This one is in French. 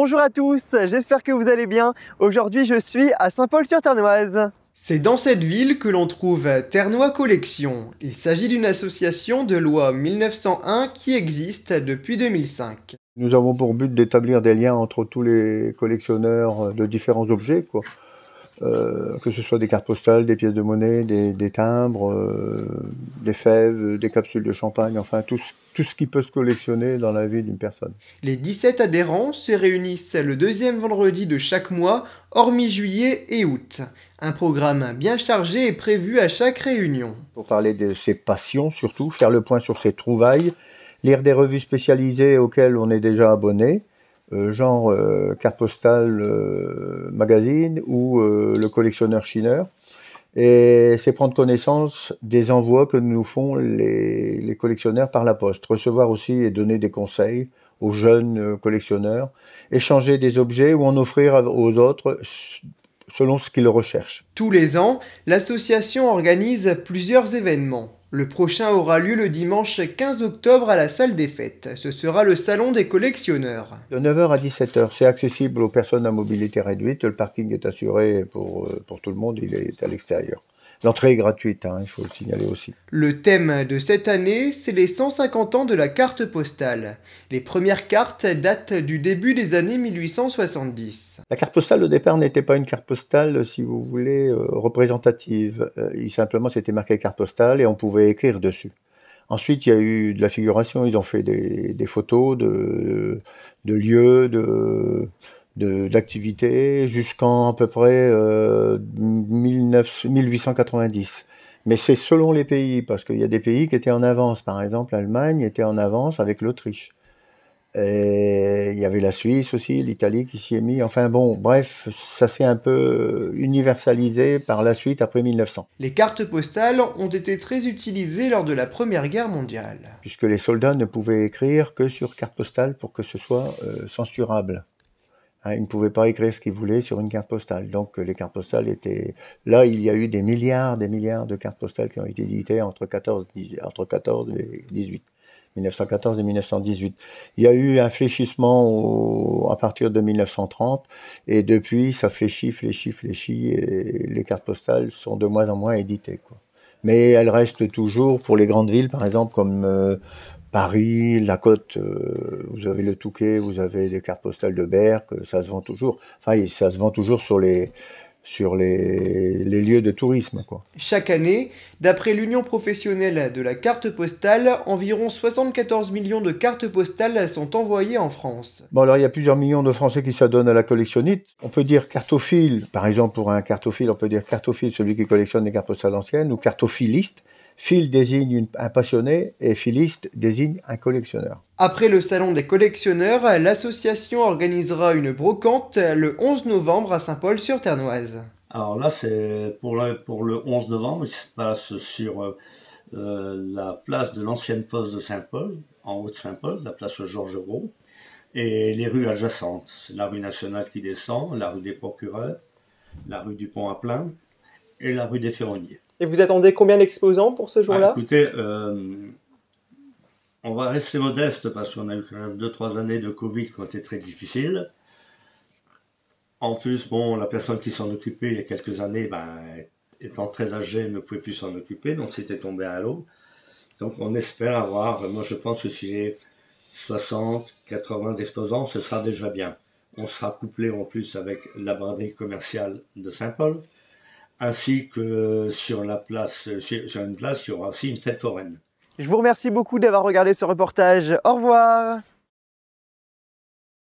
Bonjour à tous, j'espère que vous allez bien. Aujourd'hui, je suis à Saint-Paul-sur-Ternoise. C'est dans cette ville que l'on trouve Ternois Collection. Il s'agit d'une association de loi 1901 qui existe depuis 2005. Nous avons pour but d'établir des liens entre tous les collectionneurs de différents objets, quoi. Que ce soit des cartes postales, des pièces de monnaie, des timbres, des fèves, des capsules de champagne, enfin tout ce qui peut se collectionner dans la vie d'une personne. Les 17 adhérents se réunissent le deuxième vendredi de chaque mois, hormis juillet et août. Un programme bien chargé est prévu à chaque réunion. Pour parler de ses passions surtout, faire le point sur ses trouvailles, lire des revues spécialisées auxquelles on est déjà abonné, genre Carte Postale Magazine ou le collectionneur Schinner. Et c'est prendre connaissance des envois que nous font les collectionneurs par la poste. Recevoir aussi et donner des conseils aux jeunes collectionneurs. Échanger des objets ou en offrir aux autres selon ce qu'ils recherchent. Tous les ans, l'association organise plusieurs événements. Le prochain aura lieu le dimanche 15 octobre à la salle des fêtes. Ce sera le salon des collectionneurs. De 9h à 17h, c'est accessible aux personnes à mobilité réduite. Le parking est assuré pour tout le monde, il est à l'extérieur. L'entrée est gratuite, hein, il faut le signaler aussi. Le thème de cette année, c'est les 150 ans de la carte postale. Les premières cartes datent du début des années 1870. La carte postale, au départ, n'était pas une carte postale, si vous voulez, représentative. Simplement, c'était marqué carte postale et on pouvait écrire dessus. Ensuite, il y a eu de la figuration, ils ont fait des photos de lieux, d'activités, jusqu'en à peu près 1890. Mais c'est selon les pays, parce qu'il y a des pays qui étaient en avance. Par exemple, l'Allemagne était en avance avec l'Autriche. Et il y avait la Suisse aussi, l'Italie qui s'y est mis. Enfin bon, bref, ça s'est un peu universalisé par la suite après 1900. Les cartes postales ont été très utilisées lors de la Première Guerre mondiale. Puisque les soldats ne pouvaient écrire que sur carte postale pour que ce soit censurable. Hein, ils ne pouvaient pas écrire ce qu'ils voulaient sur une carte postale. Donc les cartes postales étaient... Là, il y a eu des milliards de cartes postales qui ont été éditées entre 14 et 18. 1914 et 1918. Il y a eu un fléchissement à partir de 1930 et depuis ça fléchit et les cartes postales sont de moins en moins éditées, quoi. Mais elles restent toujours pour les grandes villes, par exemple comme Paris, la Côte, vous avez le Touquet, vous avez des cartes postales de Berck, ça se vend toujours. Enfin, ça se vend toujours sur les lieux de tourisme, quoi. Chaque année, d'après l'Union professionnelle de la carte postale, environ 74 millions de cartes postales sont envoyées en France. Bon, alors il y a plusieurs millions de Français qui s'adonnent à la collectionnite. On peut dire cartophile, par exemple pour un cartophile, on peut dire cartophile, celui qui collectionne des cartes postales anciennes, ou cartophiliste. Phile désigne un passionné et philiste désigne un collectionneur. Après le salon des collectionneurs, l'association organisera une brocante le 11 novembre à Saint-Paul-sur-Ternoise. Alors là, c'est pour le 11 novembre, il se passe sur la place de l'ancienne poste de Saint-Paul, en haut de Saint-Paul, la place Georges Gros, et les rues adjacentes. C'est la rue nationale qui descend, la rue des Procureurs, la rue du Pont-à-Plein et la rue des Ferronniers. Et vous attendez combien d'exposants pour ce jour-là ? Écoutez, on va rester modeste parce qu'on a eu quand même 2-3 années de Covid qui ont été très difficiles. En plus, bon, la personne qui s'en occupait il y a quelques années, étant très âgée, ne pouvait plus s'en occuper, donc c'était tombé à l'eau. Donc on espère avoir, moi je pense que si j'ai 60, 80 exposants, ce sera déjà bien. On sera couplé en plus avec la braderie commerciale de Saint-Paul, ainsi que sur une place, il y aura aussi une fête foraine. Je vous remercie beaucoup d'avoir regardé ce reportage. Au revoir.